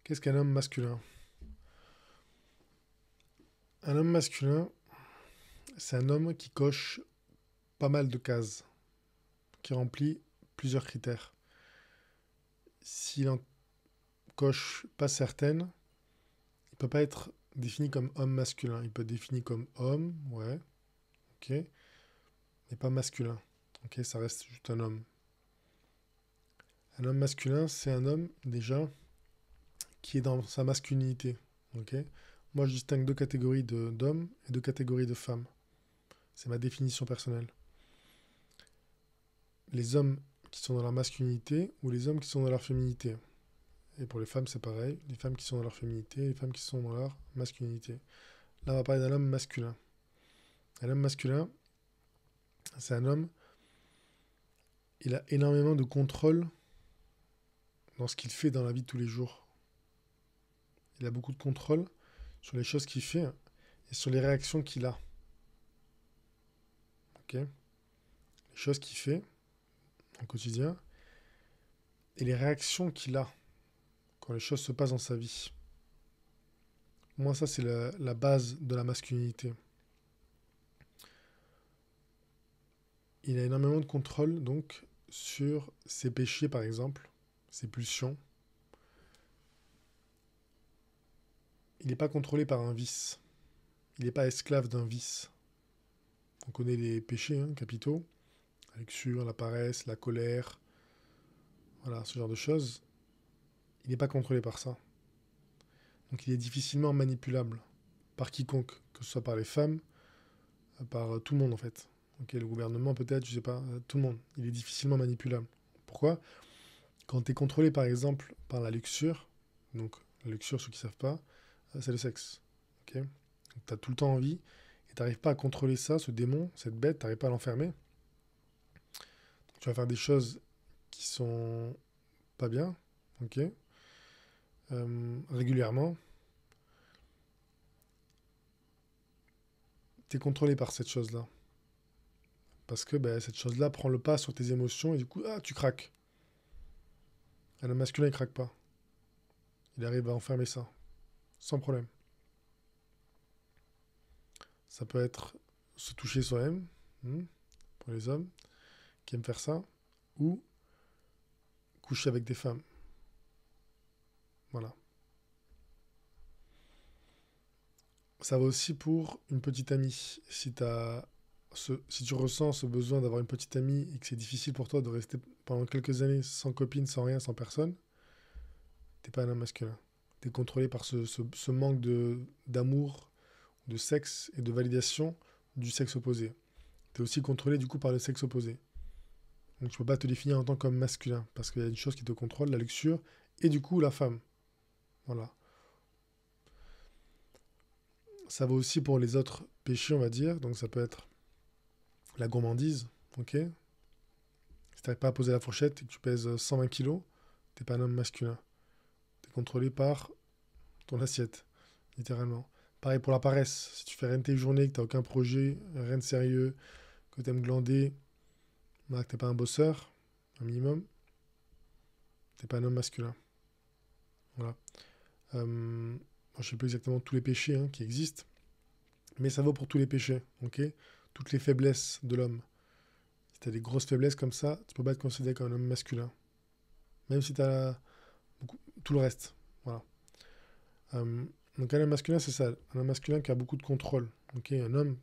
Qu'est-ce qu'un homme masculin? Un homme masculin, c'est un homme qui coche pas mal de cases, qui remplit plusieurs critères. S'il en coche pas certaines, il peut pas être défini comme homme masculin. Il peut être défini comme homme, ouais, ok, mais pas masculin. Ok, ça reste juste un homme. Un homme masculin, c'est un homme déjà qui est dans sa masculinité. Ok. Moi, je distingue deux catégories d'hommes et deux catégories de femmes. C'est ma définition personnelle. Les hommes qui sont dans leur masculinité ou les hommes qui sont dans leur féminité. Et pour les femmes, c'est pareil. Les femmes qui sont dans leur féminité et les femmes qui sont dans leur masculinité. Là, on va parler d'un homme masculin. Un homme masculin, c'est un homme, il a énormément de contrôle dans ce qu'il fait dans la vie de tous les jours. Il a beaucoup de contrôle sur les choses qu'il fait et sur les réactions qu'il a. Ok. Les choses qu'il fait au quotidien et les réactions qu'il a quand les choses se passent dans sa vie. Moi, ça, c'est la base de la masculinité. Il a énormément de contrôle, donc, sur ses péchés, par exemple, ses pulsions. Il n'est pas contrôlé par un vice. Il n'est pas esclave d'un vice. On connaît les péchés capitaux, la luxure, la paresse, la colère, voilà, ce genre de choses. Il n'est pas contrôlé par ça. Donc il est difficilement manipulable par quiconque, que ce soit par les femmes, par tout le monde en fait. Ok, le gouvernement peut-être, je sais pas, tout le monde. Il est difficilement manipulable. Pourquoi? Quand tu es contrôlé par exemple par la luxure, donc la luxure, ceux qui ne savent pas, c'est le sexe. Ok, tu as tout le temps envie et tu n'arrives pas à contrôler ça, ce démon, cette bête, tu n'arrives pas à l'enfermer. Tu vas faire des choses qui sont pas bien, ok, régulièrement. Tu es contrôlé par cette chose-là. Parce que ben, cette chose-là prend le pas sur tes émotions et du coup, tu craques. Un homme masculin, il craque pas. Il arrive à enfermer ça, sans problème. Ça peut être se toucher soi-même, pour les hommes qui aiment faire ça, ou coucher avec des femmes. Voilà. Ça va aussi pour une petite amie. Si tu ressens ce besoin d'avoir une petite amie et que c'est difficile pour toi de rester pendant quelques années sans copine, sans rien, sans personne, t'es pas un homme masculin. T'es contrôlé par ce manque d'amour, de sexe et de validation du sexe opposé. T'es aussi contrôlé du coup par le sexe opposé. Donc tu peux pas te définir en tant qu'homme masculin parce qu'il y a une chose qui te contrôle, la luxure, et du coup la femme. Voilà. Ça vaut aussi pour les autres péchés, on va dire. Donc ça peut être la gourmandise, ok. Si t'arrives pas à poser la fourchette et que tu pèses 120 kilos, t'es pas un homme masculin. T'es contrôlé par ton assiette, littéralement. Pareil pour la paresse. Si tu fais rien de tes journées, que t'as aucun projet, rien de sérieux, que t'aimes glander, bah, que t'es pas un bosseur, un minimum, t'es pas un homme masculin. Voilà. Moi, je sais pas exactement tous les péchés qui existent, mais ça vaut pour tous les péchés, ok. Toutes les faiblesses de l'homme. Si t'as des grosses faiblesses comme ça, tu peux pas être considéré comme un homme masculin. Même si t'as tout le reste. Voilà. Euh, donc un homme masculin, c'est ça. Un homme masculin qui a beaucoup de contrôle. Ok, un homme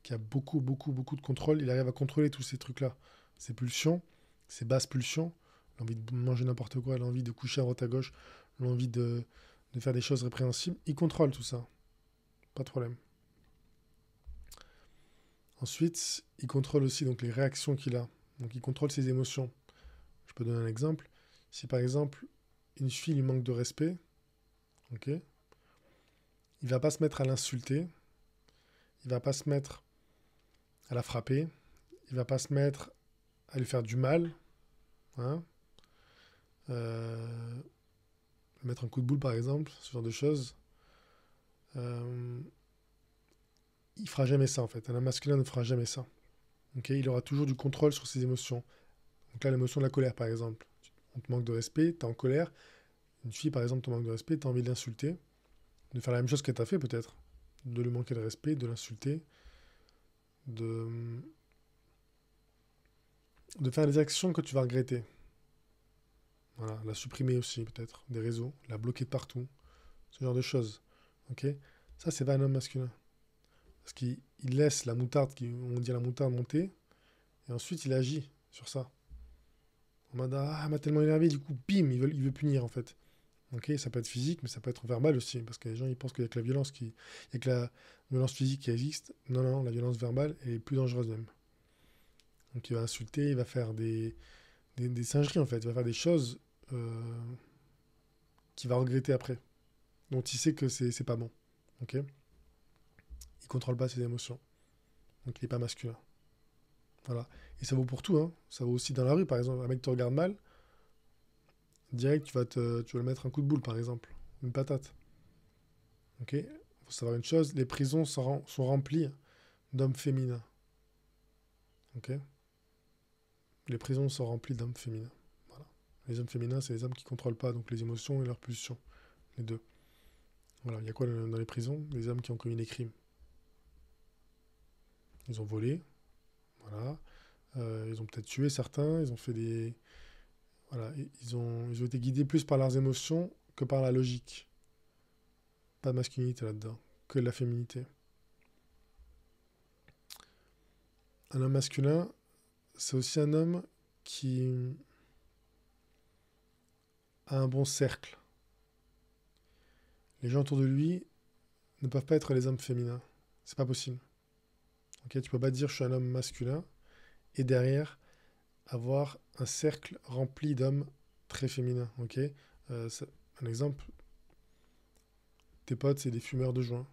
qui a beaucoup, beaucoup, beaucoup de contrôle, il arrive à contrôler tous ces trucs-là. Ses pulsions, ses basses pulsions, l'envie de manger n'importe quoi, l'envie de coucher à droite à gauche, l'envie de faire des choses répréhensibles, il contrôle tout ça. Pas de problème. Ensuite, il contrôle aussi donc les réactions qu'il a. Donc il contrôle ses émotions. Je peux donner un exemple. Si par exemple, une fille lui manque de respect, ok, il va pas se mettre à l'insulter, il va pas se mettre à la frapper, il va pas se mettre à lui faire du mal, hein, euh, lui mettre un coup de boule par exemple, ce genre de choses. Euh, il fera jamais ça en fait. Un homme masculin ne fera jamais ça. Okay, il aura toujours du contrôle sur ses émotions. Donc là, l'émotion de la colère par exemple. On te manque de respect, tu es en colère, Une fille, par exemple, te manque de respect, tu as envie de l'insulter, de faire la même chose qu'elle t'a fait peut-être, de lui manquer de respect, de l'insulter, de, de faire des actions que tu vas regretter. Voilà, la supprimer aussi peut-être, des réseaux, la bloquer de partout, ce genre de choses. Ok. Ça, c'est pas un homme masculin. Parce qu'il laisse la moutarde, on dit la moutarde monter, et ensuite il agit sur ça. En mode, ah, elle m'a tellement énervé, du coup, bim, il veut punir en fait. Ok, ça peut être physique, mais ça peut être verbal aussi, parce que les gens ils pensent qu'il y a que la violence il y a que la violence physique qui existe. Non, non, la violence verbale elle est plus dangereuse même. Donc il va insulter, il va faire des singeries en fait, il va faire des choses qu'il va regretter après, dont il sait que c'est pas bon. Ok, il contrôle pas ses émotions, donc il est pas masculin. Voilà. Et ça vaut pour tout, hein. Ça vaut aussi dans la rue, par exemple. Un mec te regarde mal, direct, tu vas le mettre un coup de boule, par exemple. Une patate. Ok. Faut savoir une chose, les prisons sont remplies d'hommes féminins. Ok. Les prisons sont remplies d'hommes féminins. Voilà. Les hommes féminins, c'est les hommes qui contrôlent pas donc les émotions et leurs pulsions. Les deux. Voilà. Il y a quoi dans les prisons? Les hommes qui ont commis des crimes. Ils ont volé. Voilà. Ils ont peut-être tué certains. Ils ont fait des. Voilà. Ils ont été guidés plus par leurs émotions que par la logique. Pas de masculinité là-dedans, que de la féminité. Un homme masculin, c'est aussi un homme qui a un bon cercle. Les gens autour de lui ne peuvent pas être les hommes féminins. C'est pas possible. Ok, tu peux pas dire je suis un homme masculin et derrière avoir un cercle rempli d'hommes très féminins. Ok, un exemple, tes potes c'est des fumeurs de joint.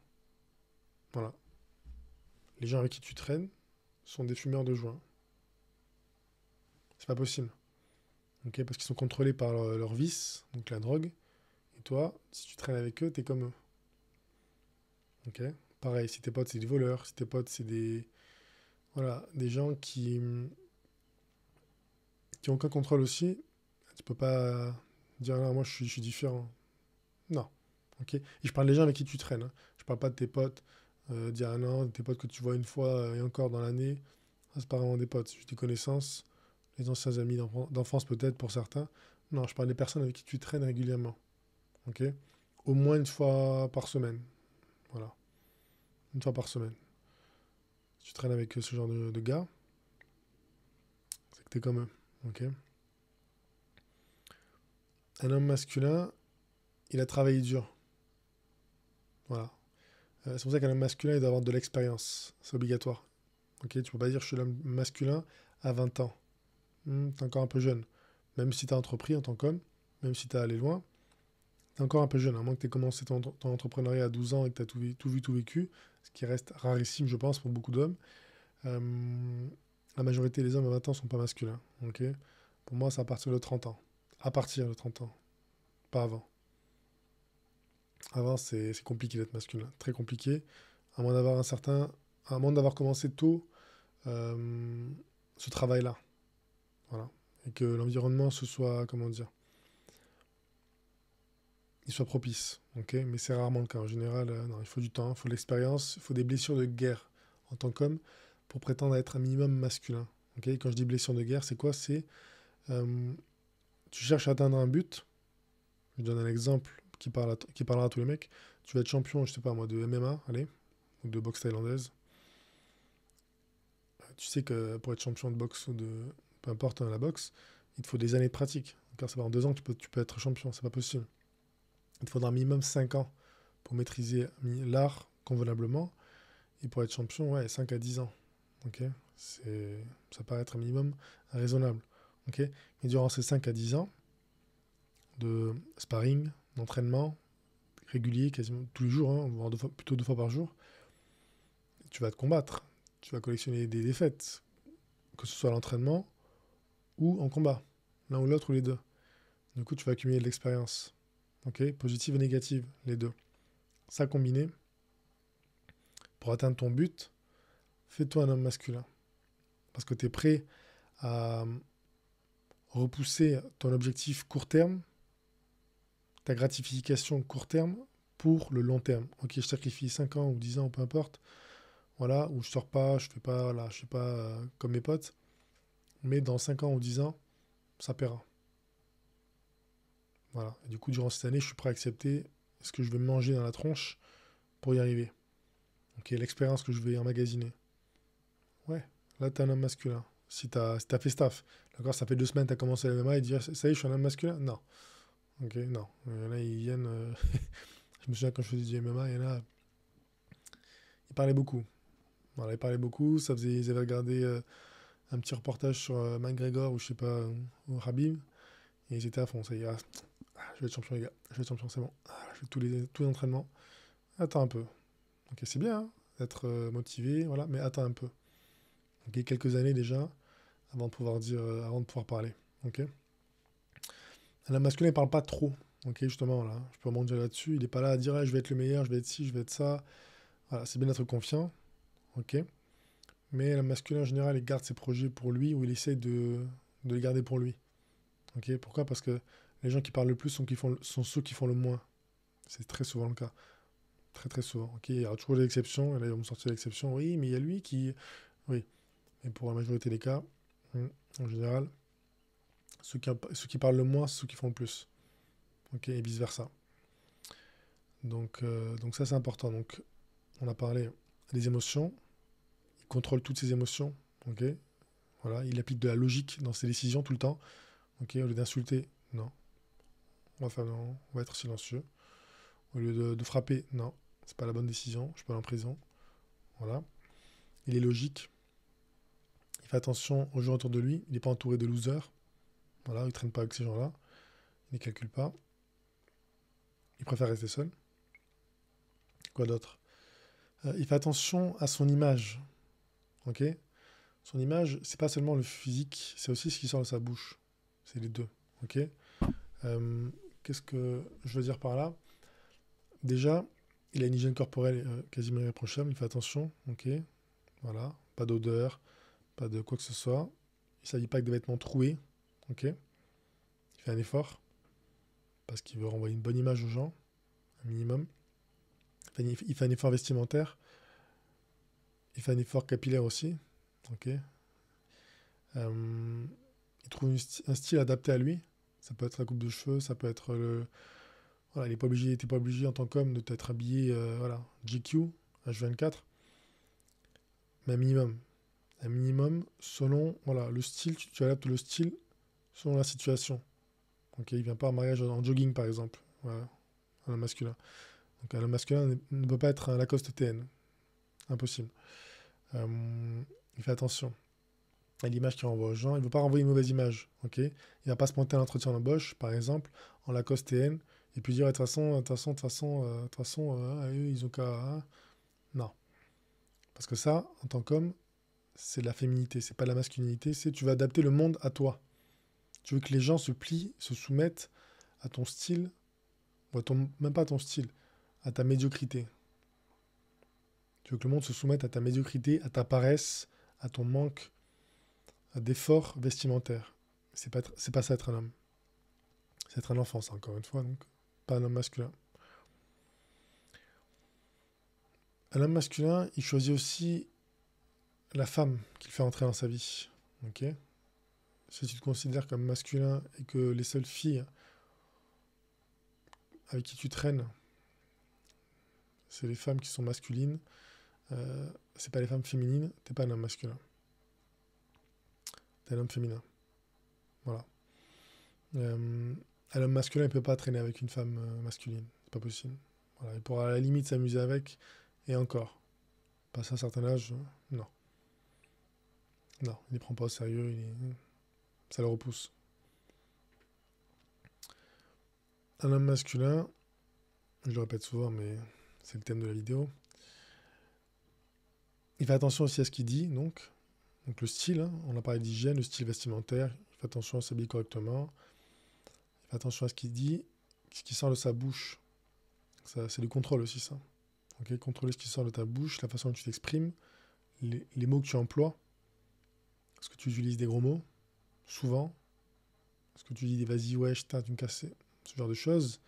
Voilà. Les gens avec qui tu traînes sont des fumeurs de joint. C'est pas possible. Ok, parce qu'ils sont contrôlés par leur vice, donc la drogue. Et toi, si tu traînes avec eux, t'es comme eux. Ok. Pareil, si tes potes c'est des voleurs, si tes potes c'est des. Voilà, des gens qui ont aucun contrôle aussi, tu peux pas dire non, moi je suis différent. Non. Ok. Et je parle des gens avec qui tu traînes, hein. Je parle pas de tes potes, d'il y a un an, de tes potes que tu vois une fois et encore dans l'année. Ça, c'est pas vraiment des potes, c'est juste des connaissances, les anciens amis d'enfance peut-être pour certains. Non, je parle des personnes avec qui tu traînes régulièrement. Ok. Au moins une fois par semaine. Voilà. Une fois par semaine. Si tu traînes avec ce genre de gars, c'est que t'es comme eux. Ok. Un homme masculin, il a travaillé dur. Voilà. C'est pour ça qu'un homme masculin, il doit avoir de l'expérience. C'est obligatoire. Ok. Tu peux pas dire je suis l'homme masculin à 20 ans. T'es encore un peu jeune. Même si t'as entrepris en tant qu'homme, même si t'as allé loin, t'es encore un peu jeune. À moins que t'aies commencé ton entrepreneuriat à 12 ans et que t'as tout vu, tout vécu, ce qui reste rarissime, je pense, pour beaucoup d'hommes. La majorité des hommes à 20 ans sont pas masculins. Ok. Pour moi, c'est à partir de 30 ans. À partir de 30 ans. Pas avant. Avant, c'est compliqué d'être masculin. Très compliqué. À moins d'avoir un certain. À moins d'avoir commencé tôt euh, ce travail-là. Voilà. Et que l'environnement se soit. Comment dire? Il soit propice. Ok. Mais c'est rarement le cas. En général, non, il faut du temps, il faut de l'expérience, il faut des blessures de guerre en tant qu'homme pour prétendre être un minimum masculin. Ok. Quand je dis blessure de guerre, c'est quoi? C'est. euh, Tu cherches à atteindre un but. Je donne un exemple qui parlera à tous les mecs. Tu vas être champion, je sais pas moi, de MMA, allez, ou de boxe thaïlandaise. Tu sais que pour être champion de boxe ou de. Peu importe la boxe, il te faut des années de pratique. Car c'est pas en 2 ans que tu peux être champion, c'est pas possible. Il te faudra un minimum 5 ans pour maîtriser l'art convenablement. Et pour être champion, ouais, 5 à 10 ans. Ok. Ça paraît être un minimum raisonnable. Ok. Mais durant ces 5 à 10 ans de sparring, d'entraînement, régulier, quasiment tous les jours, hein, voire plutôt 2 fois par jour, tu vas te combattre. Tu vas collectionner des défaites, que ce soit à l'entraînement ou en combat. L'un ou l'autre ou les deux. Du coup, tu vas accumuler de l'expérience. Ok. Positive et négative, les deux. Ça combiné, pour atteindre ton but, fais-toi un homme masculin. Parce que tu es prêt à repousser ton objectif court terme, ta gratification court terme pour le long terme. Ok, je sacrifie 5 ans ou 10 ans, peu importe. Voilà, où je sors pas, je fais pas, voilà, je suis pas comme mes potes. Mais dans 5 ans ou 10 ans, ça paiera. Voilà. Et du coup, durant cette année, je suis prêt à accepter ce que je vais me manger dans la tronche pour y arriver. Ok, l'expérience que je vais emmagasiner. Ouais, là, t'es un homme masculin. Si t'as fait staff, d'accord, ça fait 2 semaines que t'as commencé le MMA et dire ça y est, je suis un homme masculin. Non. Ok, non. Il y en a, ils viennent. Je me souviens quand je faisais du MMA, il y en a, ils parlaient beaucoup. Voilà, ils parlaient beaucoup. Ils avaient regardé un petit reportage sur McGregor ou je sais pas, ou Khabib. Et ils étaient à fond. Ça y est, je vais être champion, les gars. Je vais être champion, c'est bon. Je fais tous les entraînements. Attends un peu. Ok, c'est bien hein, d'être motivé, voilà, mais attends un peu. Ok, quelques années déjà avant de pouvoir dire, avant de pouvoir parler. Ok. L'homme masculin, il parle pas trop. Ok, justement, là, je peux rebondir là-dessus. Il n'est pas là à dire, ah, je vais être le meilleur, je vais être ci, je vais être ça. Voilà, c'est bien d'être confiant. Ok. Mais l'homme masculin, en général, il garde ses projets pour lui ou il essaie de les garder pour lui. Ok. Pourquoi? Parce que les gens qui parlent le plus sont ceux qui font le moins. C'est très souvent le cas. Très très souvent. Ok. Il y aura toujours des exceptions. Et là, ils vont me sortir l'exception. Oui, mais il y a lui qui. Oui. Mais pour la majorité des cas, en général, ceux qui parlent le moins, c'est ceux qui font le plus. Ok. Et vice-versa. Donc ça, c'est important. Donc, on a parlé des émotions. Il contrôle toutes ses émotions. Ok. Voilà. Il applique de la logique dans ses décisions tout le temps. Ok. Au lieu d'insulter, non. Non. On va être silencieux. Au lieu de frapper, non. C'est pas la bonne décision. Je peux aller en prison. Voilà. Il est logique. Il fait attention aux gens autour de lui. Il n'est pas entouré de losers. Voilà. Il ne traîne pas avec ces gens-là. Il ne calcule pas. Il préfère rester seul. Quoi d'autre? Il fait attention à son image. Ok. Son image, c'est pas seulement le physique, c'est aussi ce qui sort de sa bouche. C'est les deux. Ok. Euh, Qu'est-ce que je veux dire par là? Déjà, il a une hygiène corporelle quasiment irréprochable. Il fait attention. Ok. Voilà. Pas d'odeur, pas de quoi que ce soit. Il ne s'agit pas que des vêtements troués. Ok. Il fait un effort parce qu'il veut renvoyer une bonne image aux gens, un minimum. Il fait un effort vestimentaire. Il fait un effort capillaire aussi. Ok. Il trouve un style adapté à lui. Ça peut être la coupe de cheveux, ça peut être le. Voilà, il n'était pas obligé en tant qu'homme de t'être habillé, voilà, GQ, H24, mais un minimum. Un minimum selon, voilà, le style, tu adaptes le style selon la situation. Ok, il vient pas en mariage en jogging par exemple, voilà, un homme masculin. Donc un homme masculin ne peut pas être un Lacoste TN, impossible. Il fait attention à l'image qu'il renvoie aux gens. Il ne veut pas renvoyer une mauvaise image. Ok, il ne va pas se pointer à l'entretien d'embauche, par exemple, en Lacoste TN, et puis dire de toute façon, eux, ils ont qu'à. Hein. Non. Parce que ça, en tant qu'homme, c'est de la féminité, c'est pas de la masculinité, c'est tu vas adapter le monde à toi. Tu veux que les gens se plient, se soumettent à ton style, ou même pas à ton style, à ta médiocrité. Tu veux que le monde se soumette à ta médiocrité, à ta paresse, à ton manque d'effort vestimentaire. C'est pas ça être un homme. C'est être un enfant, ça, encore une fois, donc pas un homme masculin. Un homme masculin, il choisit aussi la femme qu'il fait entrer dans sa vie. Ok. Si tu te considères comme masculin et que les seules filles avec qui tu traînes, c'est les femmes qui sont masculines, c'est pas les femmes féminines, t'es pas un homme masculin. T'es un homme féminin. Voilà. Un homme masculin, il peut pas traîner avec une femme masculine. C'est pas possible. Voilà. Il pourra à la limite s'amuser avec, et encore. Passé un certain âge, non. Non, il les prend pas au sérieux, ça le repousse. Un homme masculin, je le répète souvent, mais c'est le thème de la vidéo. Il fait attention aussi à ce qu'il dit, donc le style, hein, on a parlé d'hygiène, le style vestimentaire, il fait attention à s'habiller correctement, il fait attention à ce qu'il dit, ce qui sort de sa bouche. Ça, c'est du contrôle aussi, ça. Okay, contrôler ce qui sort de ta bouche, la façon dont tu t'exprimes, les mots que tu emploies. Est-ce que tu utilises des gros mots? Souvent. Est-ce que tu dis des vas-y, ouais, tu me casses? Ce genre de choses.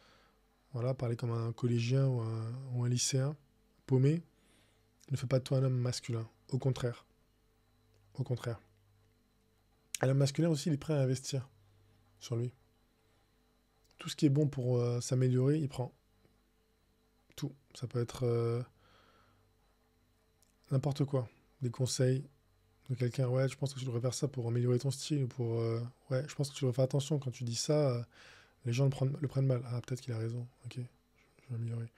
Voilà, parler comme un collégien ou un lycéen, paumé, ne fait pas de toi un homme masculin. Au contraire. Au contraire. Un homme masculin aussi, il est prêt à investir sur lui. Tout ce qui est bon pour s'améliorer, il prend. Tout. Ça peut être n'importe quoi. Des conseils de quelqu'un. Ouais, je pense que tu devrais faire ça pour améliorer ton style. Pour, ouais, je pense que tu devrais faire attention quand tu dis ça. Les gens le prennent mal. Ah, peut-être qu'il a raison. Ok, je vais m'améliorer.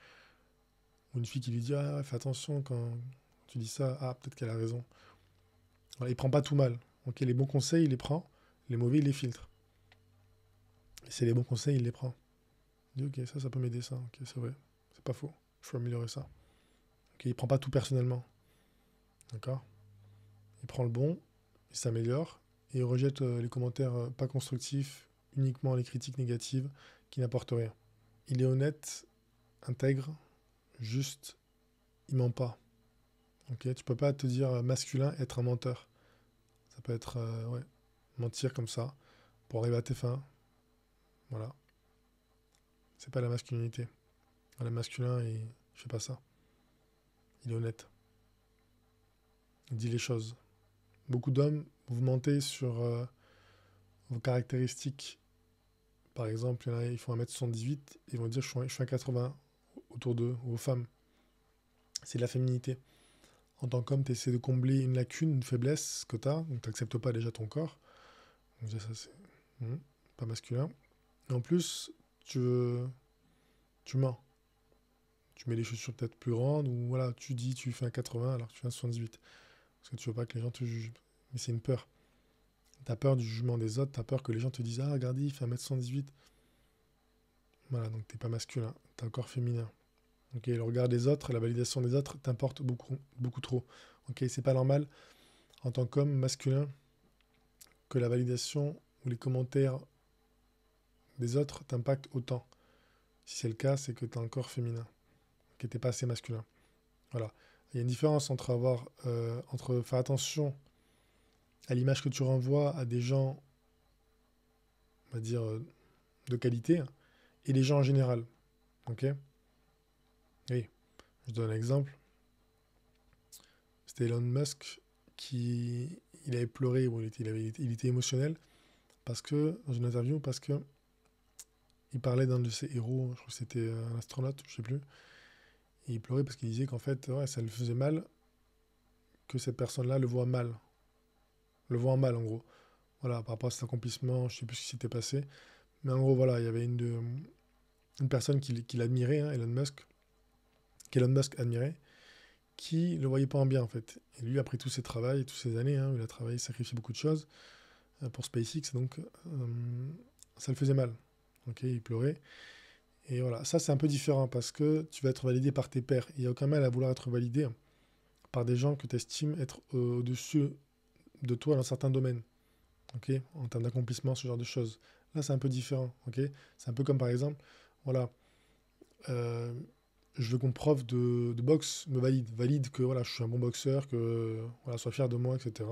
Ou une fille qui lui dit ah, ouais, fais attention quand tu dis ça. Ah, peut-être qu'elle a raison. Voilà, il prend pas tout mal. Ok, les bons conseils, il les prend. Les mauvais, il les filtre. Et c'est les bons conseils, il les prend. Il dit ok, ça peut m'aider ça. Ok, c'est vrai. C'est pas faux. Il faut améliorer ça. Ok, il prend pas tout personnellement. D'accord. Il prend le bon, il s'améliore et il rejette les commentaires pas constructifs, uniquement les critiques négatives qui n'apportent rien. Il est honnête, intègre, juste, il ment pas. Ok, tu peux pas te dire masculin et être un menteur. Ça peut être ouais, mentir comme ça pour arriver à tes fins. Voilà, c'est pas la masculinité. Le masculin, il fait pas ça. Il est honnête. Il dit les choses. Beaucoup d'hommes, vous mentez sur vos caractéristiques. Par exemple, il y en a, ils font 1m78, ils vont dire je suis 1m80 autour d'eux, ou aux femmes. C'est de la féminité. En tant qu'homme, tu essaies de combler une lacune, une faiblesse que tu as, donc tu n'acceptes pas déjà ton corps. Donc déjà, ça, c'est pas masculin. Et en plus, tu, tu mens. Tu mets les chaussures peut-être plus grandes, ou voilà, tu dis tu fais un 80 alors que tu fais un 78. Parce que tu veux pas que les gens te jugent. Mais c'est une peur. Tu as peur du jugement des autres, tu as peur que les gens te disent ah, regardez, il fait 1m78. Voilà, donc t'es pas masculin, t'es un corps féminin. Ok, le regard des autres, la validation des autres t'importe beaucoup, beaucoup trop. Ok, c'est pas normal en tant qu'homme masculin que la validation ou les commentaires des autres t'impactent autant. Si c'est le cas, c'est que t'es un corps féminin, que t'es pas assez masculin. Voilà. Il y a une différence entre entre faire attention à l'image que tu renvoies à des gens, on va dire, de qualité, et les gens en général. Ok. Oui. Je donne un exemple. C'était Elon Musk qui il avait pleuré, bon, il était émotionnel parce que dans une interview parce que il parlait d'un de ses héros, je crois que c'était un astronaute, je sais plus, et il pleurait parce qu'il disait qu'en fait ouais, ça le faisait mal que cette personne-là le voit en mal en gros. Voilà, par rapport à cet accomplissement, je sais plus ce qui s'était passé, mais en gros voilà, il y avait une personne qui l'admirait, hein, qu'Elon Musk admirait, qui le voyait pas en bien en fait. Et lui, après tous ses travaux, toutes ces années, hein, il a travaillé, sacrifié beaucoup de choses pour SpaceX, donc ça le faisait mal. Ok, il pleurait. Et voilà, ça c'est un peu différent parce que tu vas être validé par tes pairs. Il n'y a aucun mal à vouloir être validé par des gens que tu estimes être au-dessus de toi dans certains domaines. Ok, en termes d'accomplissement, ce genre de choses. Là, c'est un peu différent. Ok, c'est un peu comme par exemple, voilà, euh, je veux qu'on prof de boxe me valide que voilà, je suis un bon boxeur, que voilà, soit fier de moi, etc.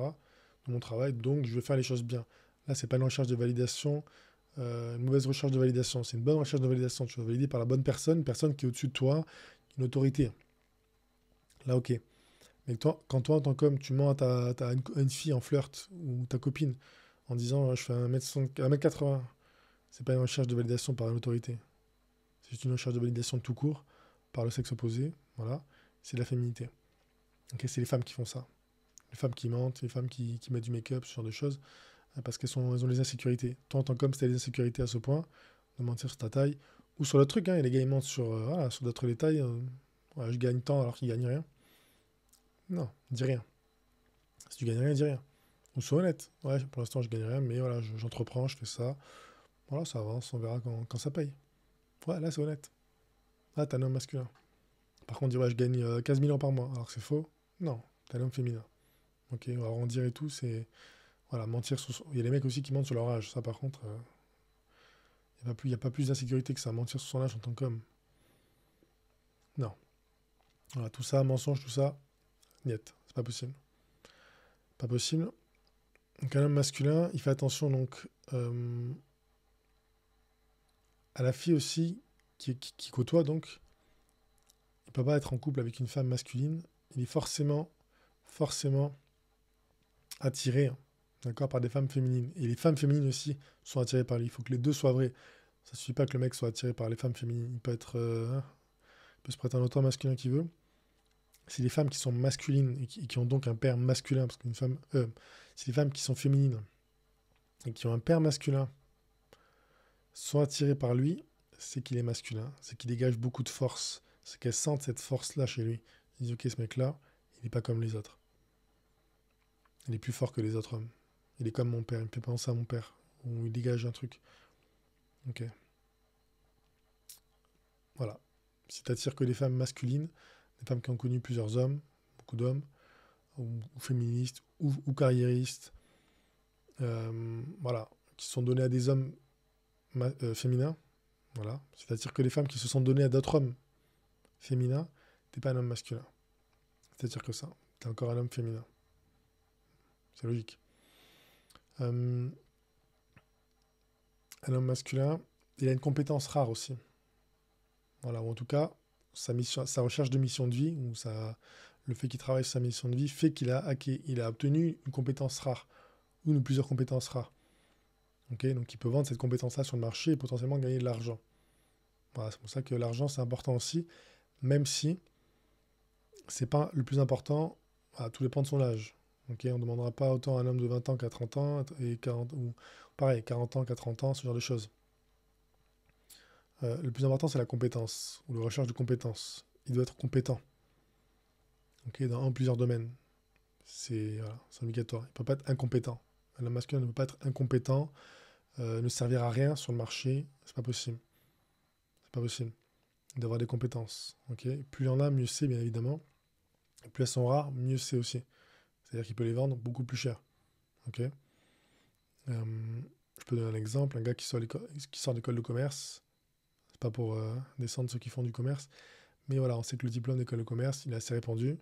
De mon travail, donc je vais faire les choses bien. Là, c'est pas une recherche de validation, une mauvaise recherche de validation, c'est une bonne recherche de validation. Tu vas valider par la bonne personne, une personne qui est au-dessus de toi, une autorité. Là, ok. Mais toi, quand toi, en tant qu'homme, tu mens à une fille en flirt ou ta copine en disant je fais 1m80, c'est pas une recherche de validation par une autorité. C'est juste une recherche de validation de tout court par le sexe opposé. Voilà. C'est de la féminité. Ok, c'est les femmes qui font ça. Les femmes qui mentent, les femmes qui mettent du make-up, ce genre de choses, parce elles ont des insécurités. Toi, en tant qu'homme, si t'as des insécurités à ce point, de mentir sur ta taille, ou sur le truc, hein, et les gars, ils mentent sur, voilà, sur d'autres détails. Ouais, je gagne tant alors qu'ils gagnent rien. Non, dis rien. Si tu gagnes rien, dis rien. Ou sois honnête. Ouais, pour l'instant, je gagne rien, mais voilà, j'entreprends, je fais ça. Voilà, ça avance, on verra quand ça paye. Ouais, là, c'est honnête. Là, t'es un homme masculin. Par contre, dire, ouais, je gagne 15 000 ans par mois, alors que c'est faux. Non, t'es un homme féminin. Ok, on va arrondir et tout, c'est. Voilà, mentir sur. Il y a des mecs aussi qui mentent sur leur âge. Ça, par contre, il n'y a pas plus d'insécurité que ça, mentir sur son âge en tant qu'homme. Non. Voilà, tout ça, mensonge, tout ça, niet. C'est pas possible. Pas possible. Donc, un homme masculin, il fait attention donc à la fille aussi qui côtoie, donc, il ne peut pas être en couple avec une femme masculine. Il est forcément attiré, hein, d'accord, par des femmes féminines. Et les femmes féminines aussi sont attirées par lui. Il faut que les deux soient vrais. Ça ne suffit pas que le mec soit attiré par les femmes féminines. Il peut être, il peut se prêter un autant masculin qu'il veut. Si les femmes qui sont masculines et qui ont donc un père masculin, parce qu'une femme, si les femmes qui sont féminines et qui ont un père masculin sont attirées par lui, c'est qu'il est masculin, c'est qu'il dégage beaucoup de force, c'est qu'elles sentent cette force-là chez lui. Ils disent, ok, ce mec-là, il n'est pas comme les autres. Il est plus fort que les autres hommes. Il est comme mon père, il me fait penser à mon père, ou il dégage un truc. Ok. Voilà. Si tu attires que les femmes masculines, des femmes qui ont connu plusieurs hommes, beaucoup d'hommes, ou féministes, ou carriéristes, voilà, qui sont donnés à des hommes féminins, voilà. Si tu attires que les femmes qui se sont données à d'autres hommes féminins, t'es pas un homme masculin. C'est-à-dire que ça, t'es encore un homme féminin. C'est logique. Un homme masculin, il a une compétence rare aussi. Voilà, ou en tout cas, sa recherche de mission de vie, ou le fait qu'il travaille sur sa mission de vie, fait qu'il a obtenu une compétence rare, une ou plusieurs compétences rares. Okay, donc il peut vendre cette compétence-là sur le marché et potentiellement gagner de l'argent. Voilà, c'est pour ça que l'argent, c'est important aussi, même si c'est pas le plus important, tout dépend de son âge. Okay, on ne demandera pas autant à un homme de 20 ans qu'à 30 ans, et 40, ou pareil, 40 ans qu'à 30 ans, ce genre de choses. Le plus important, c'est la compétence, ou la recherche de compétences. Il doit être compétent, dans plusieurs domaines. C'est obligatoire. Il ne peut pas être incompétent. Un homme masculin ne peut pas être incompétent, ne servir à rien sur le marché. C'est pas possible. C'est pas possible d'avoir des compétences. Plus il y en a, mieux c'est, bien évidemment. Et plus elles sont rares, mieux c'est aussi. C'est-à-dire qu'il peut les vendre beaucoup plus cher. Je peux donner un exemple. Un gars qui sort d'école de commerce, c'est pas pour descendre ceux qui font du commerce, mais voilà, on sait que le diplôme d'école de commerce, il est assez répandu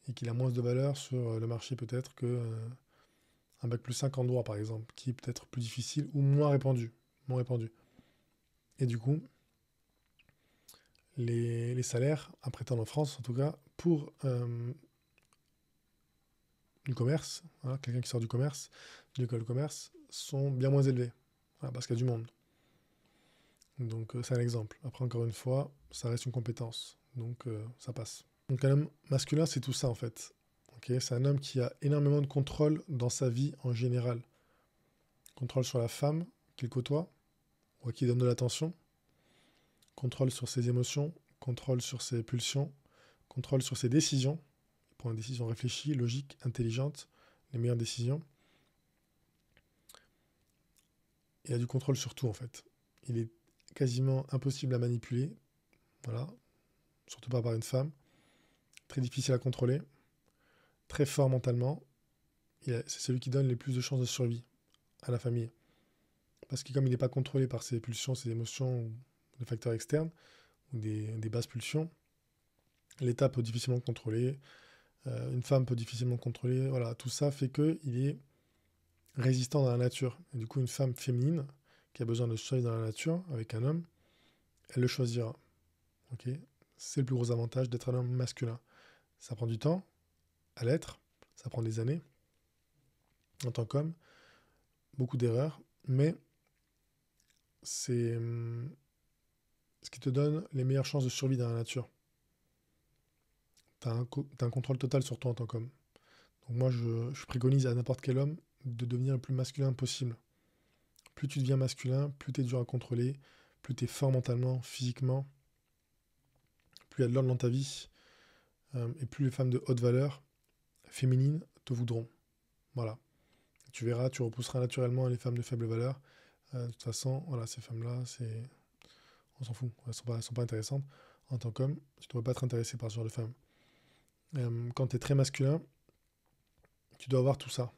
et qu'il a moins de valeur sur le marché peut-être que un bac plus 5 en droit, par exemple, qui est peut-être plus difficile ou moins répandu. Et du coup, les salaires à prétendre en France, en tout cas, pour du commerce, quelqu'un qui sort du commerce, de l'école de commerce, sont bien moins élevés, parce qu'il y a du monde. Donc c'est un exemple. Après, encore une fois, ça reste une compétence, donc ça passe. Donc un homme masculin, c'est tout ça en fait. C'est un homme qui a énormément de contrôle dans sa vie en général. Contrôle sur la femme qu'il côtoie, ou à qui il donne de l'attention. Contrôle sur ses émotions, contrôle sur ses pulsions, contrôle sur ses décisions. Il prend des décisions réfléchies, logiques, intelligentes, les meilleures décisions. Il a du contrôle sur tout en fait. Il est quasiment impossible à manipuler, voilà, surtout pas par une femme. Très difficile à contrôler, très fort mentalement. C'est celui qui donne les plus de chances de survie à la famille. Parce que comme il n'est pas contrôlé par ses pulsions, ses émotions, ou des facteurs externes, ou des basses pulsions, l'État peut difficilement contrôler, une femme peut difficilement contrôler, voilà, tout ça fait qu'il est résistant dans la nature. Et du coup, une femme féminine qui a besoin de survivre dans la nature avec un homme, elle le choisira. C'est le plus gros avantage d'être un homme masculin. Ça prend du temps à l'être, ça prend des années en tant qu'homme, beaucoup d'erreurs, mais c'est ce qui te donne les meilleures chances de survie dans la nature. Tu as un contrôle total sur toi en tant qu'homme. Donc moi, je préconise à n'importe quel homme de devenir le plus masculin possible. Plus tu deviens masculin, plus tu es dur à contrôler, plus tu es fort mentalement, physiquement, plus il y a de l'ordre dans ta vie, et plus les femmes de haute valeur, féminines, te voudront. Voilà. Tu verras, tu repousseras naturellement les femmes de faible valeur. De toute façon, voilà, ces femmes-là, on s'en fout. Elles sont pas intéressantes. En tant qu'homme, tu ne devrais pas être intéressé par ce genre de femmes. Quand tu es très masculin, tu dois avoir tout ça.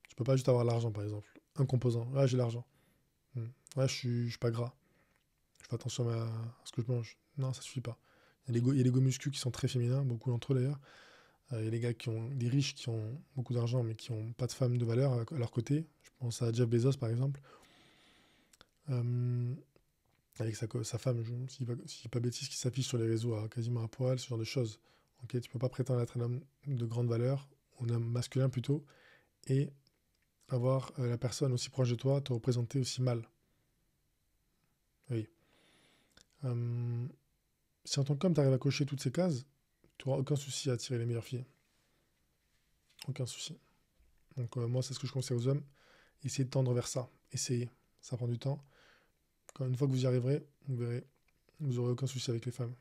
Tu peux pas juste avoir l'argent, par exemple. Un composant. Ah, j'ai l'argent. Ouais, je suis pas gras. Je fais attention à ce que je mange. Non, ça suffit pas. Il y a les go muscu qui sont très féminins, beaucoup d'entre eux d'ailleurs. Il y a les gars des riches qui ont beaucoup d'argent, mais qui n'ont pas de femmes de valeur à leur côté. Je pense à Jeff Bezos, par exemple. avec sa femme, si je dis pas bêtise, qui s'affiche sur les réseaux quasiment à poil, ce genre de choses. Ok, tu peux pas prétendre être un homme de grande valeur, un homme masculin plutôt, et avoir la personne aussi proche de toi te représenter aussi mal. Oui. Euh, Si en tant qu'homme, tu arrives à cocher toutes ces cases, tu n'auras aucun souci à attirer les meilleures filles. Aucun souci. Donc moi, c'est ce que je conseille aux hommes. Essayez de tendre vers ça. Essayez. Ça prend du temps. Quand une fois que vous y arriverez, vous verrez, vous n'aurez aucun souci avec les femmes.